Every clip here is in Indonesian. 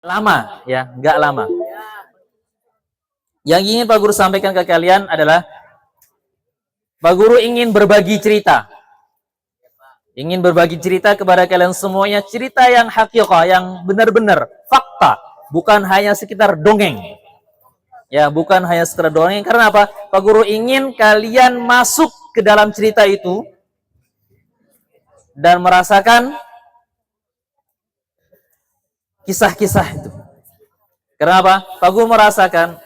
lama ya, nggak lama. Yang ingin Pak Guru sampaikan ke kalian adalah Pak Guru ingin berbagi cerita. Ingin berbagi cerita kepada kalian semuanya, cerita yang hakikah, yang benar-benar fakta, bukan hanya sekitar dongeng. Ya, bukan hanya sekedar dongeng. Karena apa? Pak Guru ingin kalian masuk ke dalam cerita itu dan merasakan kisah-kisah itu. Kenapa? Pak Guru merasakan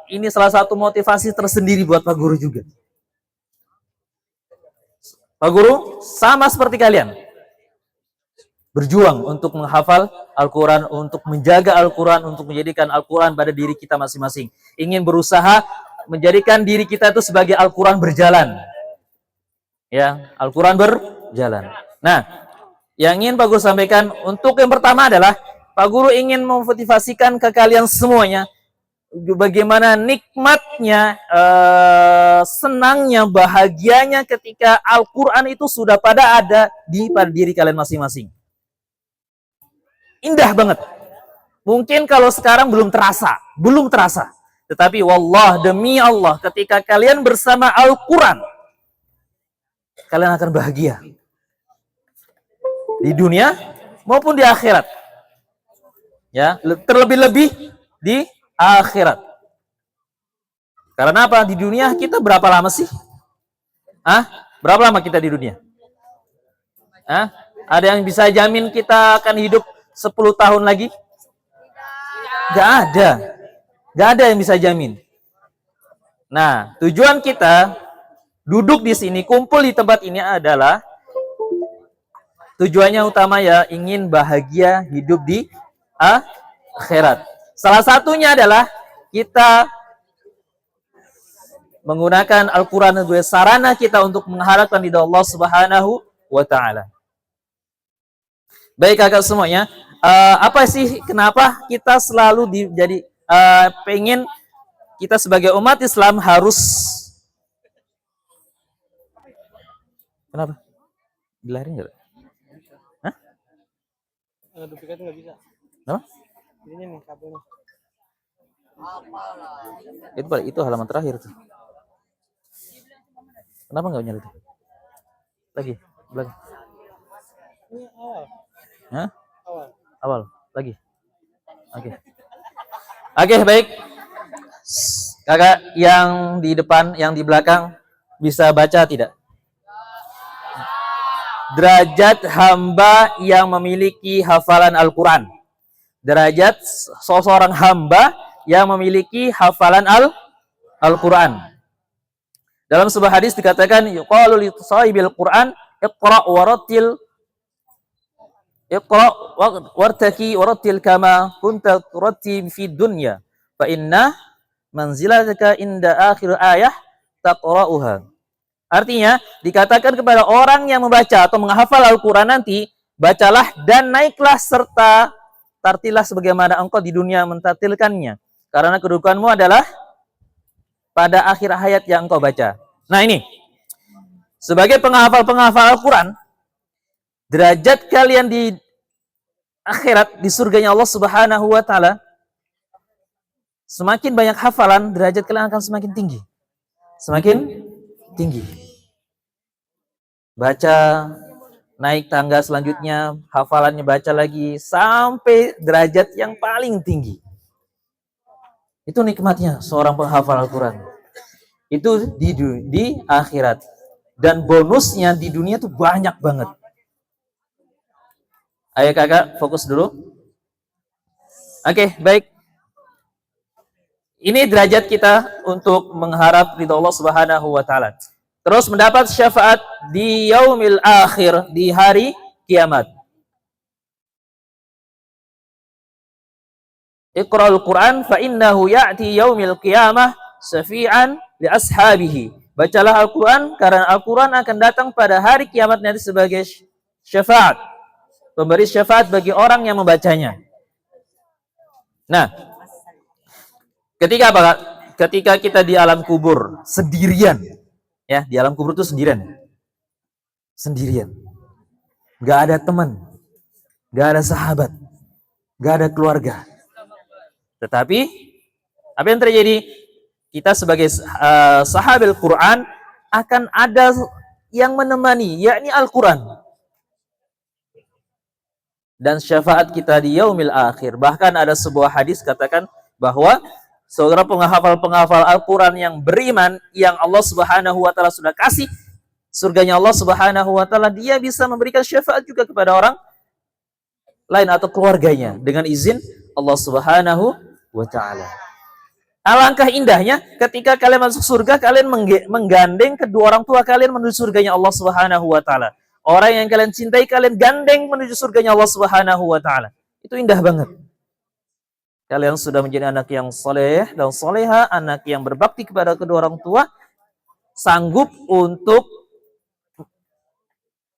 ini salah satu motivasi tersendiri buat Pak Guru juga. Pak Guru sama seperti kalian, berjuang untuk menghafal Al-Quran, untuk menjaga Al-Quran, untuk menjadikan Al-Quran pada diri kita masing-masing. Ingin berusaha menjadikan diri kita itu sebagai Al-Quran berjalan. Ya, Al-Quran berjalan. Nah, yang ingin Pak Guru sampaikan untuk yang pertama adalah Pak Guru ingin memotivasikan ke kalian semuanya bagaimana nikmatnya, senangnya, bahagianya ketika Al-Quran itu sudah ada pada diri kalian masing-masing. Indah banget. Mungkin kalau sekarang belum terasa. Tetapi wallah, demi Allah, ketika kalian bersama Al-Quran, kalian akan bahagia. Di dunia maupun di akhirat. Ya, terlebih-lebih di akhirat. Karena apa? Di dunia kita berapa lama sih? Berapa lama kita di dunia? Ada yang bisa jamin kita akan hidup 10 tahun lagi? Gak ada. Gak ada yang bisa jamin. Nah, tujuan kita duduk di sini, kumpul di tempat ini adalah tujuannya utama ya, ingin bahagia hidup di akhirat. Salah satunya adalah kita menggunakan Al-Quran sebagai sarana kita untuk mengharapkan ridha Allah Subhanahu wa Ta'ala. Baik kakak semuanya, apa sih kenapa kita selalu pengen kita sebagai umat Islam harus kenapa? Dilarin nggak? Duplikat nggak bisa. Kenapa? Ini nih kabelnya. Itu halaman terakhir tuh. Kenapa nggak nyala itu? Lagi, belakang. Ini awal. Awal, lagi. Oke, baik. Kakak yang di depan, yang di belakang bisa baca tidak? Derajat hamba yang memiliki hafalan Al-Quran. Derajat seorang hamba yang memiliki hafalan Al-Quran. Dalam sebuah hadis dikatakan, yuqalu li sahibil Quran, iqra wartaki warattil kama kunta turattil fid dunya, fa inna manzilataka inda akhir ayah taqra'uha. Artinya, dikatakan kepada orang yang membaca atau menghafal Al-Quran nanti, bacalah dan naiklah serta tartilah sebagaimana engkau di dunia mentartilkannya. Karena kedudukanmu adalah pada akhir ayat yang engkau baca. Nah ini, sebagai penghafal Al-Quran, derajat kalian di akhirat, di surganya Allah Subhanahu wa Ta'ala, semakin banyak hafalan, derajat kalian akan semakin tinggi. Semakin tinggi. Baca, naik tangga selanjutnya, hafalannya baca lagi, sampai derajat yang paling tinggi. Itu nikmatnya seorang penghafal Al-Quran. Itu di akhirat. Dan bonusnya di dunia tuh banyak banget. Ayo kakak, fokus dulu. Oke, baik. Ini derajat kita untuk mengharap ridha Allah Subhanahu wa Ta'ala. Terus mendapat syafaat di yaumil akhir, di hari kiamat. Iqra'ul Quran fa innahu ya'ti yaumil qiyamah syafi'an li ashabihi. Bacalah Al-Quran karena Al-Quran akan datang pada hari kiamat nanti sebagai syafaat. Pemberi syafaat bagi orang yang membacanya. Nah, ketika apa? Ketika kita di alam kubur sendirian. Ya, di alam kubur itu sendirian. Sendirian. Gak ada teman. Gak ada sahabat. nggak ada keluarga. Tetapi apa yang terjadi? Kita sebagai sahabat Quran akan ada yang menemani, yakni Al-Quran. Dan syafaat kita di yaumil akhir. Bahkan ada sebuah hadis katakan bahwa seorang penghafal Al-Quran yang beriman, yang Allah Subhanahu wa Ta'ala sudah kasih surganya Allah Subhanahu wa Ta'ala, dia bisa memberikan syafaat juga kepada orang lain atau keluarganya dengan izin Allah Subhanahu wa Ta'ala. Alangkah indahnya ketika kalian masuk surga, kalian menggandeng kedua orang tua kalian menuju surganya Allah Subhanahu wa Ta'ala. Orang yang kalian cintai, kalian gandeng menuju surganya Allah Subhanahu wa Ta'ala. Itu indah banget. Kalian sudah menjadi anak yang soleh dan soleha, anak yang berbakti kepada kedua orang tua, sanggup untuk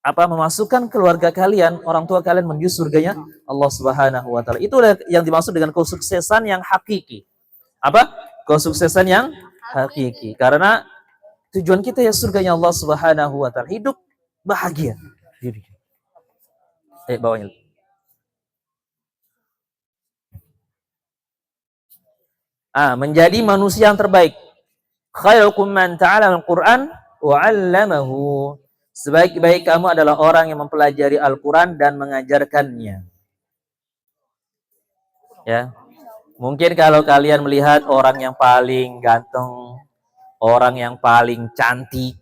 memasukkan keluarga kalian, orang tua kalian menuju surganya Allah Subhanahu wa Ta'ala. Itulah yang dimaksud dengan kesuksesan yang hakiki. Kesuksesan yang hakiki. Karena tujuan kita ya surganya Allah Subhanahu wa Ta'ala. Hidup bahagia. Bawahnya. Menjadi manusia yang terbaik. Khairukum man ta'allama al-Qur'an wa 'allamahu. Sebaik-baik kamu adalah orang yang mempelajari Al-Quran dan mengajarkannya. Ya, mungkin kalau kalian melihat orang yang paling ganteng, orang yang paling cantik,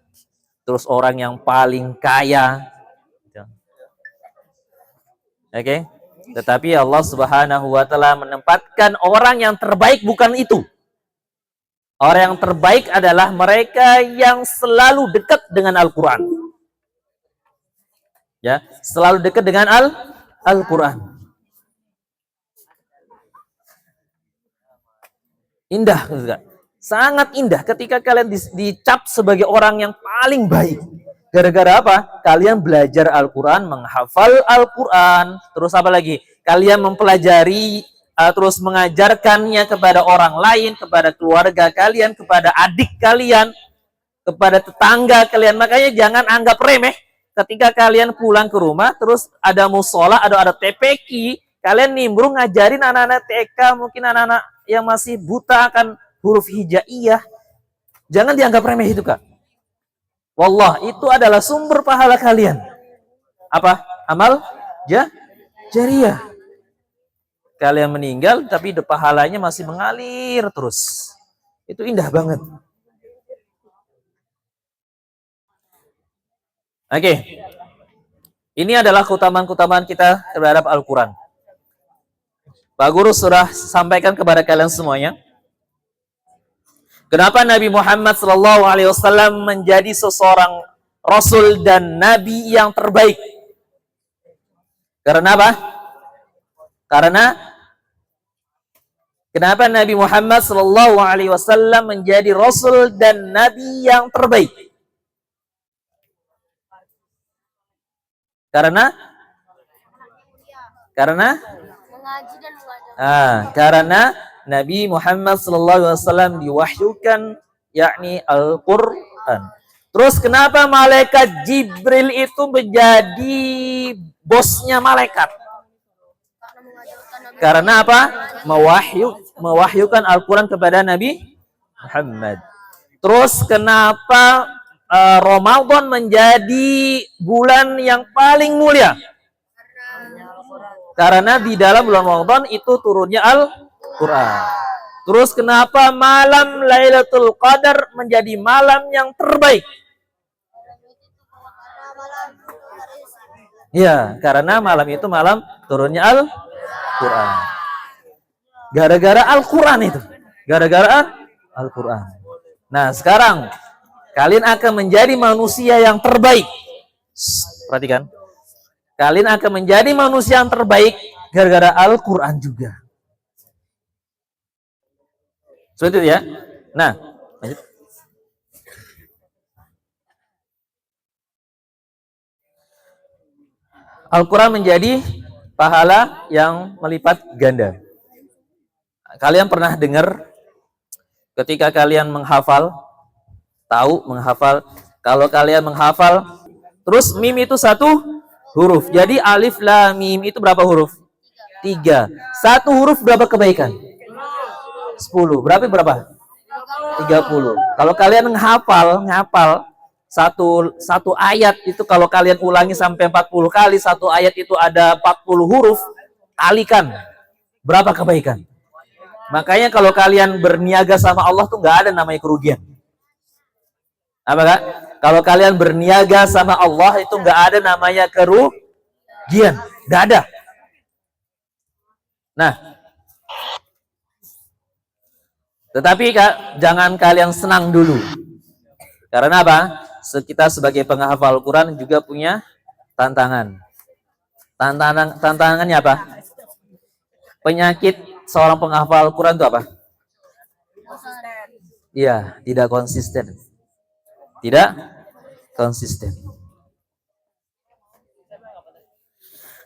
terus orang yang paling kaya, oke? Tetapi Allah Subhanahu wa Ta'ala menempatkan orang yang terbaik bukan itu. Orang yang terbaik adalah mereka yang selalu dekat dengan Al-Quran. Ya, selalu dekat dengan Al-Quran. Indah, sangat indah ketika kalian dicap sebagai orang yang paling baik. Gara-gara apa? Kalian belajar Al-Quran, menghafal Al-Quran, terus apa lagi? Kalian mempelajari, terus mengajarkannya kepada orang lain, kepada keluarga kalian, kepada adik kalian, kepada tetangga kalian. Makanya jangan anggap remeh. Ketika kalian pulang ke rumah, terus ada musola, ada TPQ, kalian nimbrung ngajarin anak-anak TK, mungkin anak-anak yang masih buta akan huruf hijaiyah. Jangan dianggap remeh itu, Kak. Wallah, itu adalah sumber pahala kalian. Amal jariyah. Kalian meninggal, tapi pahalanya masih mengalir terus. Itu indah banget. Oke. Ini adalah keutamaan-keutamaan kita terhadap Al-Quran. Pak Guru sudah sampaikan kepada kalian semuanya. Kenapa Nabi Muhammad SAW menjadi seseorang Rasul dan Nabi yang terbaik? Karena apa? Kenapa Nabi Muhammad SAW menjadi Rasul dan Nabi yang terbaik? Karena mengaji dan mengajar. Karena Nabi Muhammad SAW diwahyukan yakni Al-Quran. Terus kenapa malaikat Jibril itu menjadi bosnya malaikat? Karena apa? Mewahyukan Al-Quran kepada Nabi Muhammad. Terus kenapa Ramadan menjadi bulan yang paling mulia? Karena di dalam bulan Ramadan itu turunnya Al-Quran. Terus kenapa malam Lailatul Qadar menjadi malam yang terbaik? Ya, karena malam itu malam turunnya Al-Quran. Gara-gara Al-Quran itu. Gara-gara Al-Quran. Nah, sekarang kalian akan menjadi manusia yang terbaik. Perhatikan. Kalian akan menjadi manusia yang terbaik gara-gara Al-Quran juga. Seperti itu ya. Nah, lanjut. Al-Quran menjadi pahala yang melipat ganda. Kalian pernah dengar ketika kalian menghafal, kalau kalian menghafal, terus mim itu satu huruf. Jadi alif lam mim itu berapa huruf? 3. Satu huruf berapa kebaikan? 10. Berapa? 30. Kalau kalian ngapal satu ayat itu, kalau kalian ulangi sampai 40 kali, satu ayat itu ada 40 huruf, kalikan berapa kebaikan. Makanya kalau kalian berniaga sama Allah tuh nggak ada namanya kerugian. Apa kak? Kalau kalian berniaga sama Allah itu nggak ada namanya kerugian, nggak ada. Nah, tetapi kak, jangan kalian senang dulu. Karena apa? Kita sebagai penghafal Quran juga punya tantangan. Tantangannya apa? Penyakit seorang penghafal Quran itu apa? Iya, tidak konsisten. Tidak konsisten.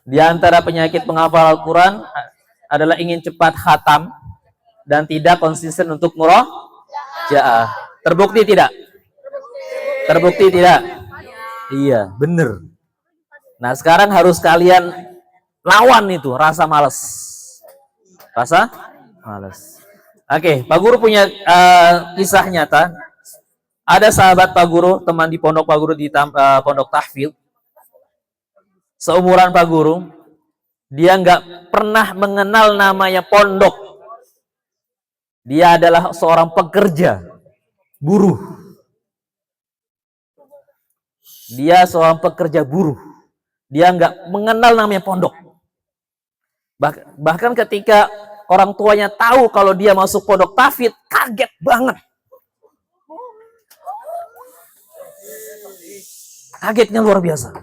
Di antara penyakit penghafal Quran adalah ingin cepat khatam dan tidak konsisten untuk murojaah. Terbukti tidak? Terbukti tidak? Iya, bener. Nah, sekarang harus kalian lawan itu rasa malas. Rasa malas. Oke, Pak Guru punya kisah nyata. Ada sahabat Pak Guru, teman di pondok Pak Guru di pondok tahfidz. Seumuran Pak Guru, dia nggak pernah mengenal namanya pondok. Dia adalah seorang pekerja, buruh. Dia seorang pekerja buruh. Dia nggak mengenal namanya pondok. Bahkan ketika orang tuanya tahu kalau dia masuk pondok tahfidz, kaget banget. Kagetnya luar biasa.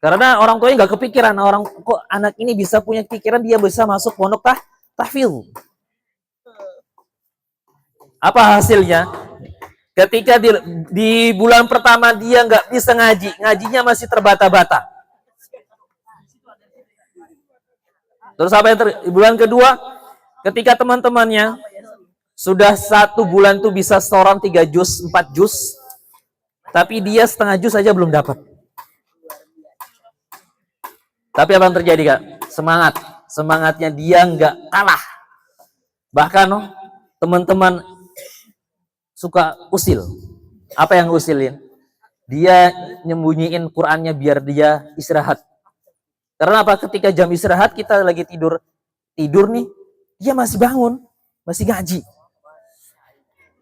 Karena orang tuanya nggak kepikiran, kok anak ini bisa punya pikiran dia bisa masuk pondok tahfidz. Apa hasilnya? Ketika di bulan pertama dia nggak bisa ngajinya masih terbata-bata. Terus apa yang bulan kedua, ketika teman-temannya sudah 1 bulan tuh bisa setoran 3 juz, 4 juz, tapi dia setengah juz saja belum dapat. Tapi apa yang terjadi kak? Semangatnya dia nggak kalah. Bahkan teman-teman suka usil. Apa yang usilin? Dia nyembunyiin Qur'annya biar dia istirahat. Karena apa? Ketika jam istirahat kita lagi tidur nih, dia masih bangun, masih ngaji.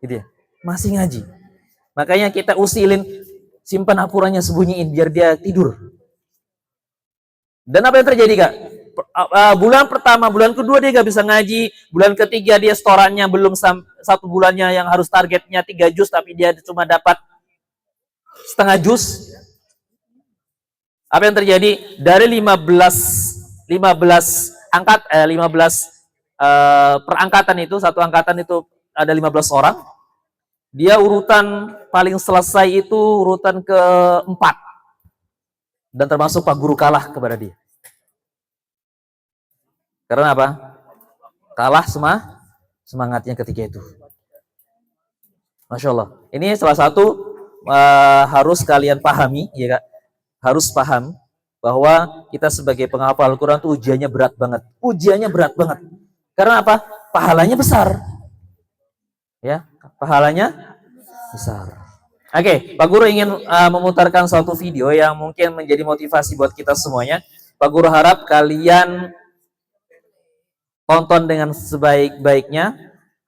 Gitu ya, masih ngaji. Makanya kita usilin, simpan Al-Qur'annya, sembunyiin biar dia tidur. Dan apa yang terjadi kak? Bulan pertama, bulan kedua dia gak bisa ngaji, bulan ketiga dia setorannya belum 1 bulannya yang harus targetnya 3 juz, tapi dia cuma dapat setengah juz. Apa yang terjadi? Dari 15 perangkatan itu, satu angkatan itu ada 15 orang. Dia urutan paling selesai itu urutan ke-4. Dan termasuk Pak Guru kalah kepada dia. Karena apa? Kalah semangatnya ketika itu. Masya Allah. Ini salah satu harus kalian pahami, ya kak. Harus paham bahwa kita sebagai penghafal Al-Quran itu ujiannya berat banget. Ujiannya berat banget. Karena apa? Pahalanya besar. Ya, pahalanya besar. Oke, Pak Guru ingin memutarkan suatu video yang mungkin menjadi motivasi buat kita semuanya. Pak Guru harap kalian tonton dengan sebaik-baiknya,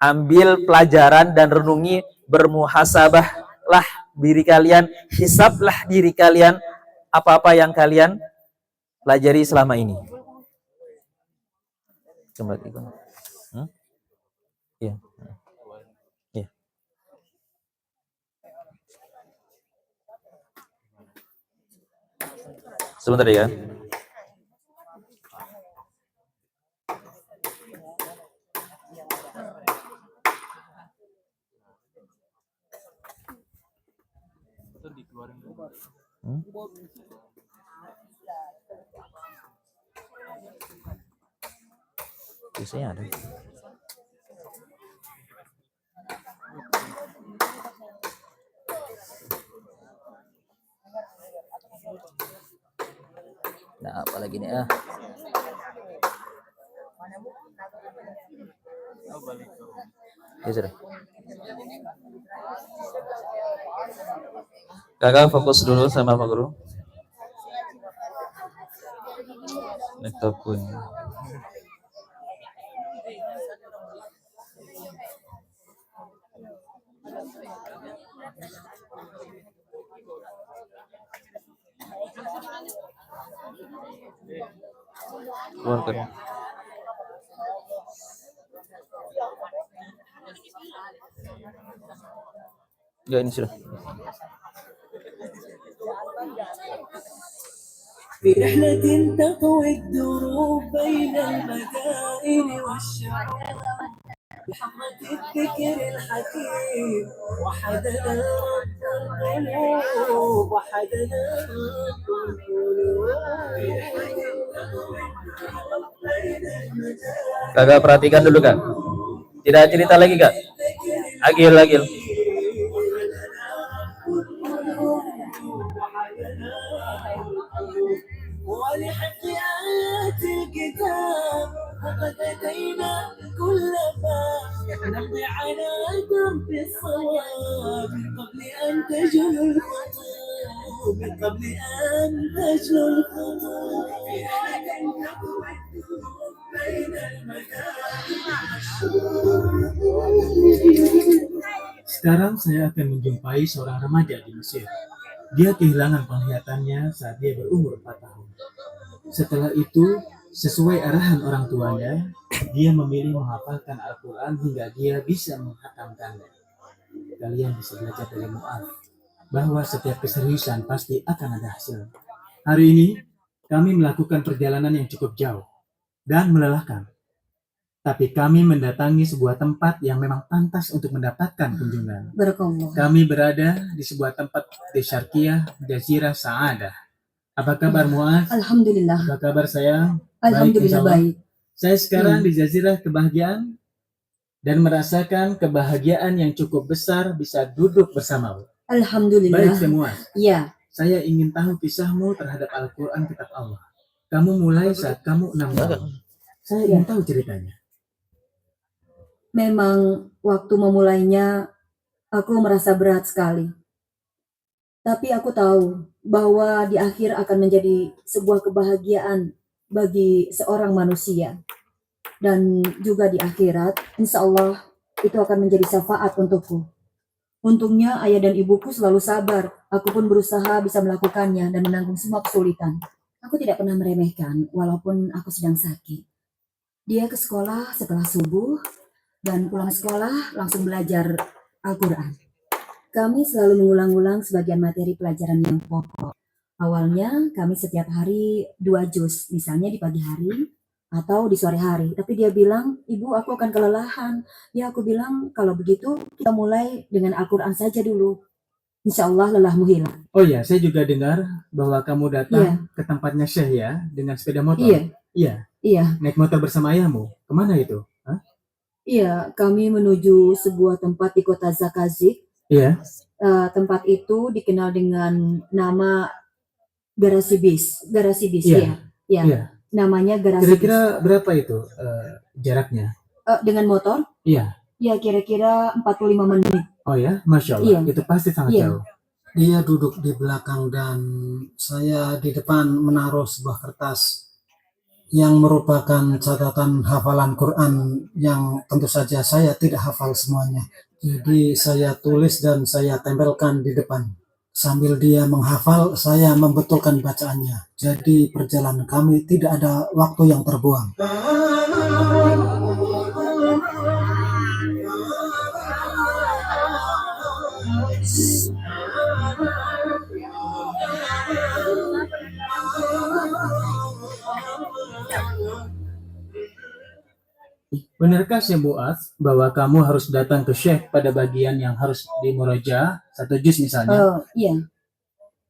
ambil pelajaran dan renungi, bermuhasabahlah diri kalian, hisablah diri kalian, apa-apa yang kalian pelajari selama ini. Kembali. Iya. Iya. Sebentar ya. Biasanya ada. Nah, apalagi nih Ya sudah. Kakak fokus dulu sama Pak Guru. Laptop pun. Keluarkan. Ya ini sudah. في رحلة تطوي الدروب بين المدائن والشعوب بحضرة الذكر الحكيم وحدنا رب القلوب وحدنا رب القلوب Kakak perhatikan dulu Kak. Tidak cerita lagi Kak. Agil. ولحق آيات الكتاب وقد أتينا كل باب نمضي على درب الصواب من قبل أن تجل الخطوب من قبل أن تجل الخطوب في رحلة تطوي الدروب بين Sekarang saya akan menjumpai seorang remaja di Mesir. Dia kehilangan penglihatannya saat dia berumur 4 tahun. Setelah itu, sesuai arahan orang tuanya, dia memilih menghafalkan Al-Quran hingga dia bisa menghatamkannya. Kalian bisa belajar dari Mu'adz bahwa setiap keseriusan pasti akan ada hasil. Hari ini, kami melakukan perjalanan yang cukup jauh dan melelahkan. Tapi kami mendatangi sebuah tempat yang memang pantas untuk mendapatkan kunjungan. Barakallah. Kami berada di sebuah tempat di Syarqiyah, Jazirah Sa'adah. Apa kabar Mu'adz? Alhamdulillah. Apa kabar sayang? Alhamdulillah insyaallah. baik. Saya sekarang di Jazirah Kebahagiaan dan merasakan kebahagiaan yang cukup besar bisa duduk bersamamu. Alhamdulillah. Baik semua. Ya, Saya ingin tahu kisahmu terhadap Al-Quran kitab Allah. Kamu mulai saat kamu 6 tahun. Saya ingin tahu ceritanya. memang waktu memulainya aku merasa berat sekali. Tapi aku tahu bahwa di akhir akan menjadi sebuah kebahagiaan bagi seorang manusia. Dan juga di akhirat, insya Allah itu akan menjadi syafaat untukku. Untungnya ayah dan ibuku selalu sabar. Aku pun berusaha bisa melakukannya dan menanggung semua kesulitan. Aku tidak pernah meremehkan walaupun aku sedang sakit. Dia ke sekolah setelah subuh dan pulang sekolah langsung belajar Al-Quran. Kami selalu mengulang-ulang sebagian materi pelajaran yang pokok. Awalnya kami setiap hari 2 juz, misalnya di pagi hari atau di sore hari. Tapi dia bilang, ibu aku akan kelelahan. Ya aku bilang, kalau begitu kita mulai dengan Al-Quran saja dulu. Insya Allah lelahmu hilang. Oh ya, saya juga dengar bahwa kamu datang Iya. ke tempatnya Syekh ya, dengan sepeda motor. Iya, Iya, iya, naik motor bersama ayahmu. Kemana itu? Hah? iya. Kami menuju sebuah tempat di kota Zakazig. Iya. Tempat itu dikenal dengan nama garasi bis. Garasi bis, Iya. ya. Ya. Iya. Namanya garasi bis. Kira-kira berapa itu jaraknya? Dengan motor? Iya. Ya, kira-kira 45 menit. Oh ya, Masya Allah. Iya. Itu pasti sangat Iya. jauh. Dia duduk di belakang dan saya di depan menaruh sebuah kertas yang merupakan catatan hafalan Quran yang tentu saja saya tidak hafal semuanya. Jadi saya tulis dan saya tempelkan di depan. Sambil dia menghafal, saya membetulkan bacaannya. Jadi perjalanan kami tidak ada waktu yang terbuang. Benarkah Syekh Mu'adz bahwa kamu harus datang ke Syekh pada bagian yang harus dimuraja, 1 juz misalnya, Iya,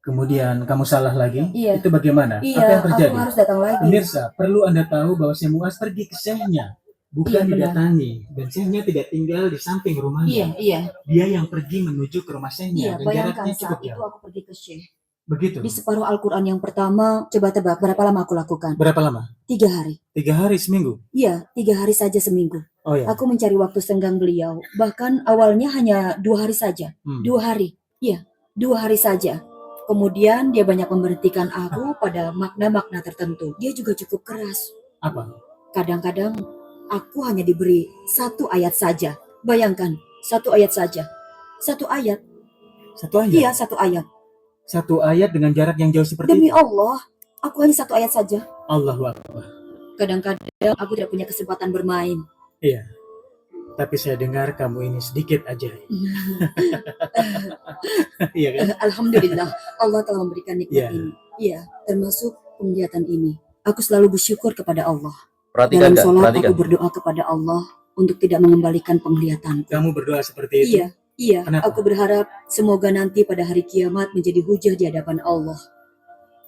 kemudian kamu salah lagi? Iya. Itu bagaimana? Apa iya. yang terjadi? Aku harus datang lagi. Pemirsa, perlu Anda tahu bahwa Syekh Mu'adz pergi ke Syekhnya, bukan Iya, benar. didatangi. Dan Syekhnya tidak tinggal di samping rumahnya. Iya, iya. Dia yang pergi menuju ke rumah Syekhnya, Iya, dan bayangkan jaraknya saat cukup itu jauh. aku pergi ke Syekh. Begitu. Di separuh Al-Quran yang pertama, coba tebak berapa lama aku lakukan? Berapa lama? 3 hari. 3 hari seminggu? Iya, 3 hari saja seminggu. Oh ya. Aku mencari waktu senggang beliau. Bahkan awalnya hanya 2 hari saja. 2 hari. Iya, 2 hari saja. Kemudian dia banyak memberhentikan aku pada makna-makna tertentu. Dia juga cukup keras. Apa? Kadang-kadang aku hanya diberi 1 ayat saja. Bayangkan, 1 ayat saja. 1 ayat. 1 ayat? Iya, 1 ayat. 1 ayat dengan jarak yang jauh seperti Demi itu? Allah, aku hanya 1 ayat saja. Allahu Akbar. Kadang-kadang aku tidak punya kesempatan bermain. Iya. Tapi saya dengar kamu ini sedikit ajaib. Iya kan? Alhamdulillah, Allah telah memberikan nikmat Iya. ini. Iya, termasuk penglihatan ini. Aku selalu bersyukur kepada Allah. Perhatikan Dalam nggak? sholat Perhatikan. aku berdoa kepada Allah untuk tidak mengembalikan penglihatanku. Kamu berdoa seperti itu? Iya, Kenapa? aku berharap semoga nanti pada hari kiamat menjadi hujah di hadapan Allah.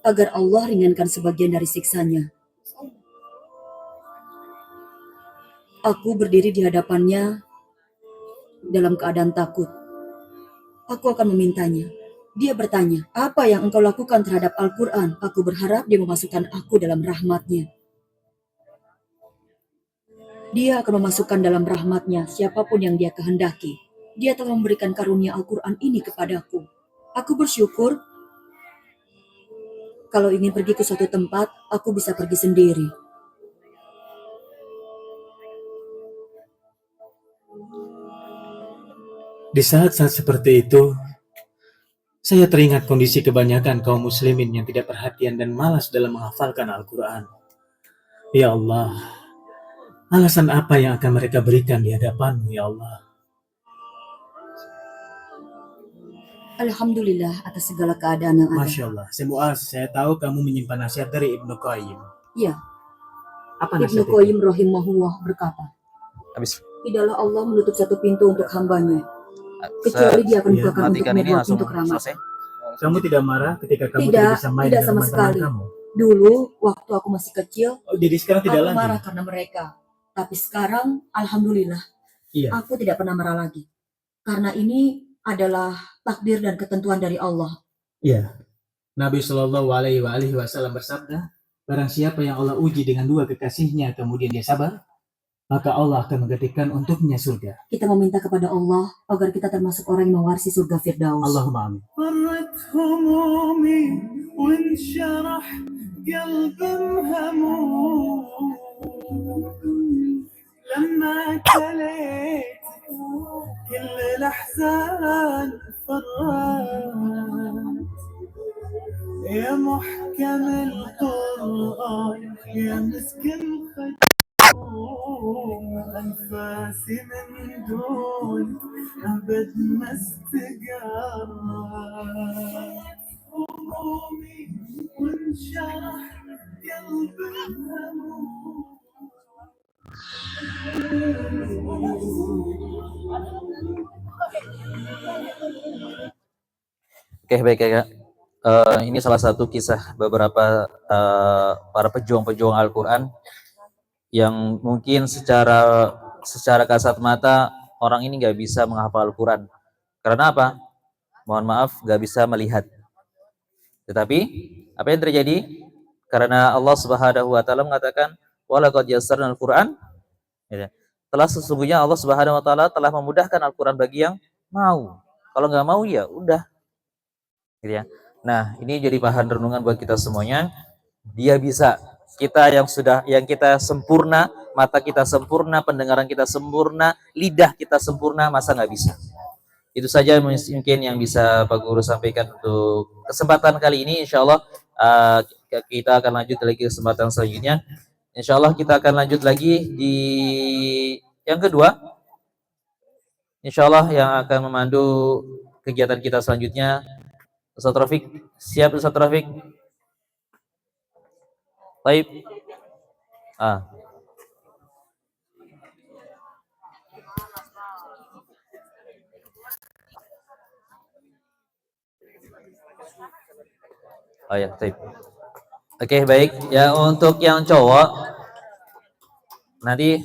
Agar Allah ringankan sebagian dari siksanya. Aku berdiri di hadapannya dalam keadaan takut. Aku akan memintanya. Dia bertanya, apa yang engkau lakukan terhadap Al-Quran? Aku berharap dia memasukkan aku dalam rahmatnya. Dia akan memasukkan dalam rahmatnya siapapun yang dia kehendaki. Dia telah memberikan karunia Al-Quran ini kepadaku. Aku bersyukur kalau ingin pergi ke suatu tempat, aku bisa pergi sendiri. Di saat-saat seperti itu, saya teringat kondisi kebanyakan kaum muslimin yang tidak perhatian dan malas dalam menghafalkan Al-Quran. Ya Allah, alasan apa yang akan mereka berikan di hadapan-Mu, ya Allah? Alhamdulillah atas segala keadaan yang ada. Masya Allah. saya tahu kamu menyimpan nasihat dari Ibnu Qayyim. Iya, Apa Ibnu nasihat itu? Qayyim rahimahullah berkata, Habis. tidaklah Allah menutup satu pintu untuk hambanya, kecuali dia akan Iya, bukakan untuk Matikan ini dua langsung pintu rahmat. selesai. Kamu tidak marah ketika kamu Tidak, tidak bisa main tidak dengan sama teman-teman sekali. kamu? Dulu, waktu aku masih kecil, Oh, jadi sekarang tidak aku lagi? marah karena mereka. Tapi sekarang, alhamdulillah, Iya. aku tidak pernah marah lagi. Karena ini adalah takdir dan ketentuan dari Allah. Iya. Nabi Shallallahu Alaihi Wasallam bersabda, barang siapa yang Allah uji dengan 2 kekasihnya, kemudian dia sabar, maka Allah akan menggantikan untuknya surga. Kita meminta kepada Allah agar kita termasuk orang yang mewarisi surga Firdaus. Allahumma amin. فرت همومي وانشرح قلب هموم لما تليت كل الأحزان فرت يا محكم القرآن يا مسكن أنفاسي من دون أبد ما استقرت همومي وانشرح قلب الهموم Oke, baik ya, Kak. Ini salah satu kisah beberapa para pejuang-pejuang Al-Quran yang mungkin secara kasat mata orang ini nggak bisa menghafal Al-Quran. Karena apa? Mohon maaf, nggak bisa melihat. Tetapi apa yang terjadi? Karena Allah Subhanahu Wa Taala mengatakan, "Walaqad yassarnal Quran." Telah sesungguhnya Allah Subhanahu Wa Taala telah memudahkan Al-Quran bagi yang mau. Kalau nggak mau ya udah. Gitu ya. Nah, ini jadi bahan renungan buat kita semuanya. Dia bisa. Kita yang kita sempurna, mata kita sempurna, pendengaran kita sempurna, lidah kita sempurna, masa nggak bisa? Itu saja mungkin yang bisa Pak Guru sampaikan untuk kesempatan kali ini. Insya Allah kita akan lanjut lagi kesempatan selanjutnya. Insya Allah kita akan lanjut lagi di yang kedua. Insya Allah yang akan memandu kegiatan kita selanjutnya. Ustaz Rafiq, siap Ustaz Rafiq? Baik. Oh ya, baik. Oke, baik. Ya untuk yang cowok nanti